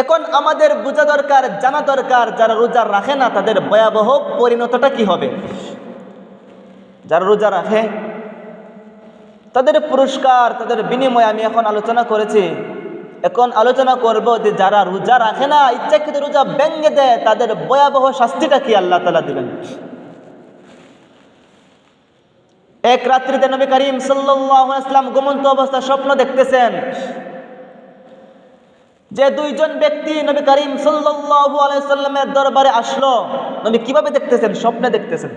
এখন আমাদের বোঝা দরকার, জানা দরকার, যারা রোজা রাখে না তাদের ভয়াবহ পরিণতটা কি হবে। যারা রোজা রাখে তাদের পুরস্কার, তাদের বিনিময় আমি এখন আলোচনা করেছি। এখন আলোচনা করব যে যারা রোজা রাখে না, ইচ্ছাকৃত রোজা ভেঙে দেয়, তাদের ভয়াবহ শাস্তিটা কি আল্লাহ তাআলা দিবেন। এক রাত্রিতে নবী করিম সাল্লাল্লাহু আলাইহি ওয়াসাল্লাম ঘুমন্ত অবস্থায় স্বপ্ন দেখতেছেন যে দুইজন ব্যক্তি নবী করিম সাল্লাল্লাহু আলাইহি ওয়াসাল্লামের দরবারে আসলো। নবী কিভাবে দেখতেছেন? স্বপ্নে দেখতেছেন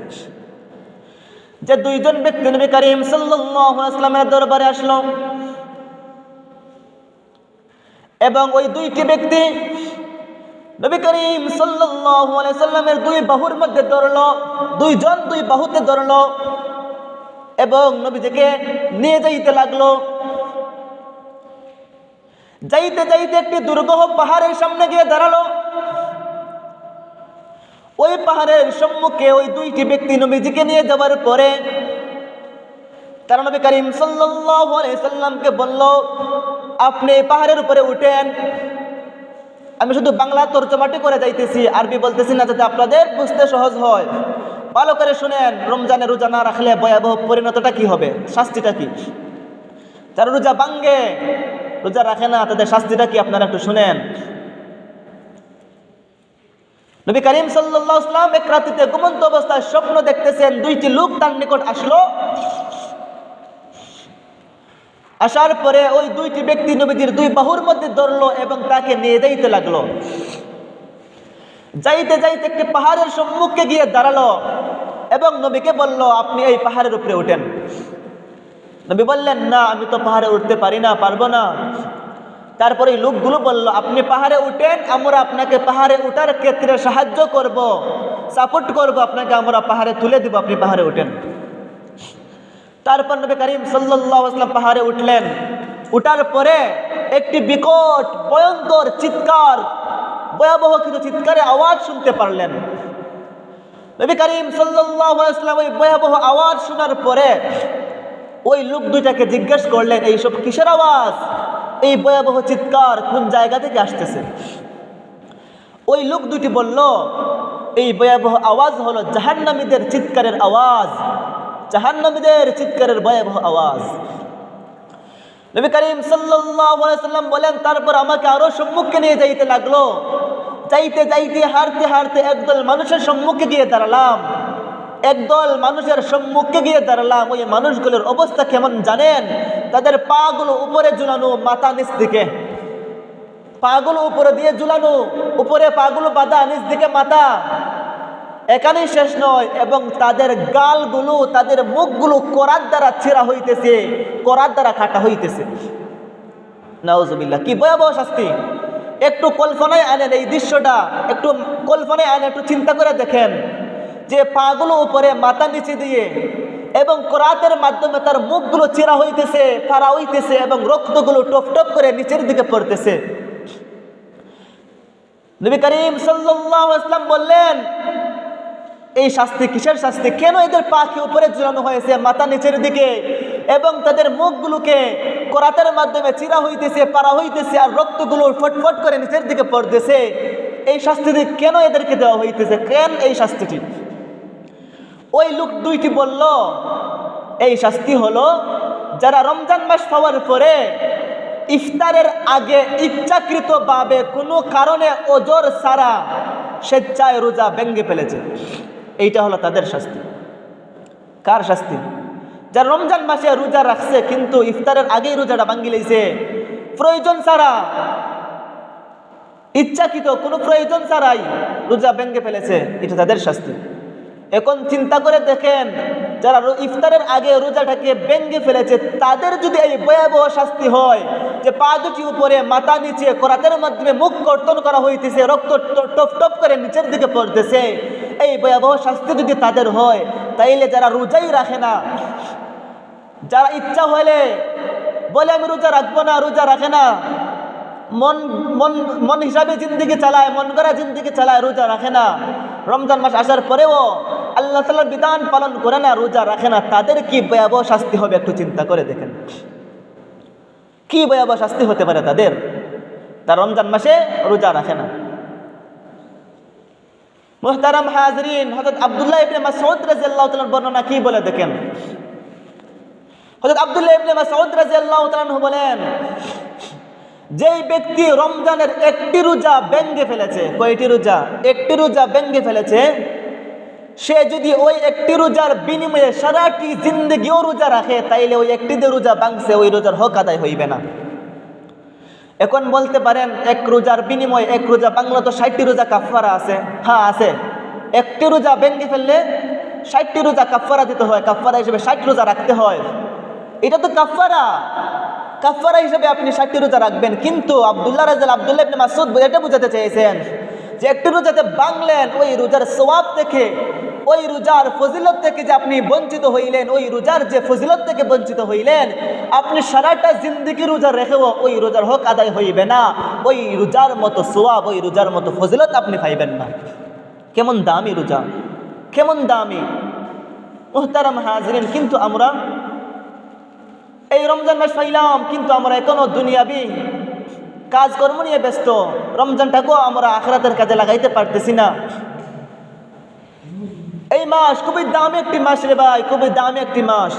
যে দুইজন ব্যক্তি নবী করিম সাল্লাল্লাহু আলাইহি ওয়াসাল্লামের দরবারে আসলো এবং ওই দুইটি ব্যক্তি নবী করিম সাল্লাল্লাহু আলাইহি ওয়াসাল্লামের দুই বাহুর মধ্যে ধরলো, দুইজন দুই বাহুতে ধরলো এবং নবীজিকে নিয়ে যাইতে লাগলো। যাইতে যাইতে একটি দুর্গহ পাহাড়ের সামনে গিয়ে দাঁড়ালো। ওই পাহাড়ের সম্মুখে ওই দুইটি ব্যক্তি নবীজিকে নিয়ে যাওয়ার পরে তারা নবী করিম সাল্লাল্লাহু আলাইহি সাল্লামকে বলল, আপনি পাহাড়ের উপরে উঠেন। আমি শুধু বাংলা তর্জমাটি করে যাইতেছি, আরবি বলতেছি না, যাতে আপনাদের বুঝতে সহজ হয়। ভালো করে শুনেন, রমজানে রোজা না রাখলে ভয়াবহ পরিণতটা কি হবে, শাস্তিটা কি। যারা রোজা ভাঙ্গে, রোজা রাখে না, তাদের শাস্তিটা কি আপনারা একটু শুনেন। নবী করিম সাল্লাল্লাহু আলাইহি ওয়াসাল্লাম এক রাত্রিতে ঘুমন্ত অবস্থায় স্বপ্ন দেখতেছেন, দুইটি লোক তার নিকট আসলো। আসার পরে ওই দুইটি ব্যক্তি নবীজির দুই বাহুর মধ্যে ধরলো এবং তাকে নিয়ে যাইতে লাগলো। যাইতে যাইতে একটি পাহাড়ের সম্মুখে গিয়ে দাঁড়ালো এবং নবীকে বলল, আপনি এই পাহাড়ের উপরে উঠেন। নবী বললেন, না, আমি তো পাহাড়ে উঠতে পারি না, পারবো না। তারপরে এই লোকগুলো বলল, আপনি পাহাড়ে উঠেন, আমরা আপনাকে পাহাড়ে উঠার ক্ষেত্রে সাহায্য করব, সাপোর্ট করব, আপনাকে আমরা পাহাড়ে তুলে দিব, আপনি পাহাড়ে উঠেন। তারপর নবী করিম সাল্লাল্লাহু আলাইহি ওয়াসাল্লাম পাহাড়ে উঠলেন। উঠার পরে একটি বিকট ভয়ঙ্কর চিৎকার, ভয়াবহ কিছু চিৎকারের আওয়াজ শুনতে পারলেন। নবী করিম সাল্লাল্লাহু আলাইহি ওয়াসাল্লাম ওই ভয়াবহ আওয়াজ শোনার পরে ওই লোক দুইটাকে জিজ্ঞেস করলেন, এইসব কিসের আওয়াজ, এই ভয়াবহ চিৎকার কোন জায়গা থেকে আসতেছে। ওই লোক দুটি বলল, এই ভয়াবহ আওয়াজ হলো জাহান্নামীদের চিৎকারের আওয়াজ, জাহান্নামীদের চিৎকারের ভয়াবহ আওয়াজ। নবী করিম সাল্লাল্লাহু আলাইহি ওয়াসাল্লাম বলেন, তারপর আমাকে আরো সম্মুখে নিয়ে যাইতে লাগলো। যাইতে যাইতে হাঁটতে হাঁটতে একদল মানুষের সম্মুখে গিয়ে দাঁড়ালাম। একদল মানুষের সম্মুখে গিয়ে দাঁড়ালাম। ওই মানুষগুলোর অবস্থা কেমন জানেন? তাদের পাগুলো উপরে ঝুলানো, মাথা নিচ দিকে, পাগুলো উপরে দিয়ে ঝুলানো, উপরে পাগুলো বাঁধা, নিচ দিকে মাথা। এখানেই শেষ নয়, এবং তাদের গালগুলো, তাদের মুখগুলো করাত দ্বারা ছেঁড়া হইতেছে, করাত দ্বারা কাটা হইতেছে। নাউজুবিল্লাহ, কি ভয়াবহ শাস্তি! একটু কল্পনায় আনেন এই দৃশ্যটা, একটু কল্পনায় আনেন, একটু চিন্তা করে দেখেন যে পাগুলো উপরে, মাথা নিচে দিয়ে এবং করাতের মাধ্যমে তার মুখগুলো ছেঁড়া হইতেছে, ফাড়া হইতেছে এবং রক্তগুলো টপ টপ করে নিচের দিকে পড়তেছে। নবী করিম সাল্লাল্লাহু আলাইহি ওয়াসাল্লাম বললেন, এই শাস্তি কিসের শাস্তি? কেন এদের পাকে উপরে ঝুলানো হয়েছে, মাথা নিচের দিকে, এবং তাদের মুখগুলোকে করাতের মাধ্যমে চিরা হইতেছে, পাড়া হইতেছে, আর রক্তগুলো ফটফট করে নিচের দিকে পড়তেছে? এই শাস্তিটি কেন এদেরকে দেওয়া হইতেছে? কেন এই শাস্তিটি? ওই লোক দুইটি বলল, এই শাস্তি হলো যারা রমজান মাস পাওয়ার পরে ইফতারের আগে ইচ্ছাকৃতভাবে কোনো কারণে ওজর ছাড়া স্বেচ্ছায় রোজা ভেঙে ফেলেছে, এইটা হলো তাদের শাস্তি। কার শাস্তি? যারা রমজান মাসে রোজা রাখছে কিন্তু ইফতারের আগেই রোজাটা ভাঙ্গি লইছে, প্রয়োজন ছাড়া, ইচ্ছাকৃত কোনো প্রয়োজন ছাড়াই রোজা ভেঙে ফেলেছে, এটা তাদের শাস্তি। এখন চিন্তা করে দেখেন, যারা ইফতারের আগে রোজাটাকে ভেঙে ফেলেছে, তাদের যদি এই ভয়াবহ শাস্তি হয় যে পা দুটি উপরে, মাথা নিচে, করাতের মাধ্যমে মুখ কর্তন করা হইতেছে, রক্ত টপ টপ করে নিচের দিকে পড়তেছে, এই ভয়াবহ শাস্তি যদি তাদের হয়, তাইলে যারা রোজাই রাখে না, যারা ইচ্ছা হলে বলে আমি রোজা রাখবো না, রোজা রাখে না, মন মন মন হিসাবে জিন্দিগি চালায়, মন করা জিন্দিগি চালায়, রোজা রাখে না, রমজান মাস আসার পরেও আল্লাহ তাআলার বিধান পালন করে না, রোজা রাখে না, তাদের কি ভয়াবহ শাস্তি হবে একটু চিন্তা করে দেখেন। কি ভয়াবহ শাস্তি হতে পারে তাদের? তার রমজান মাসে রোজা রাখে না। মুহতারাম হাজরিন, হযরত আব্দুল্লাহ ইবনে মাসউদ রাদিয়াল্লাহু তাআলার বর্ণনা কি বলে দেখেন। হযরত আব্দুল্লাহ ইবনে মাসউদ রাদিয়াল্লাহু তাআলা বলেন, যেই ব্যক্তি রমজানের একটি রোজা ভেঙে ফেলেছে, কয়টি রোজা? একটি রোজা ভেঙে ফেলেছে, সে যদি ওই একটি রোজার বিনিময়ে সারাটি জিন্দেগিও রোজা রাখে, তাইলে ওই একটি যে রোজা ভাঙছে ওই রোজার হক আদায় হইবে না। এখন বলতে পারেন, এক রোজার বিনিময়ে এক রোজা বাংলা তো 60টি রোজা কাফারা আছে। হ্যাঁ আছে, একটি রোজা ভেঙে ফেললে 60টি রোজা কাফারা দিতে হয়, কাফারা হিসেবে 60 রোজা রাখতে হয়। এটা তো কাফারা, কাফারা হিসেবে আপনি 60টি রোজা রাখবেন। কিন্তু আব্দুল্লাহ ইবনে মাসউদ এটা বুঝাতে চেয়েছেন যে একটি রোজাতে ভাঙলেন, ওই রোজার সওয়াব থেকে, ওই রোজার ফজিলত থেকে যে আপনি বঞ্চিত হইলেন, ওই রোজার যে ফজিলত থেকে বঞ্চিত হইলেন, আপনি সারাটা জিন্দেগি রোজা রেখেও ওই রোজার হক আদায় হইবে না, ওই রোজার মতো সওয়াব, ওই রোজার মতো ফজিলত আপনি পাইবেন না। কেমন দামি রোজা, কেমন দামি। মুহতারাম হাজরিন, কিন্তু আমরা এই রমজান মাস পাইলাম, কিন্তু আমরা এখনো দুনিয়াবি কাজকর্ম নিয়ে ব্যস্ত। রমজানটাকেও আমরা আখিরাতের কাজে লাগাইতে পারতেছি না। এই মাস খুবই দামি একটি মাস রে ভাই, খুবই দামি একটি মাস।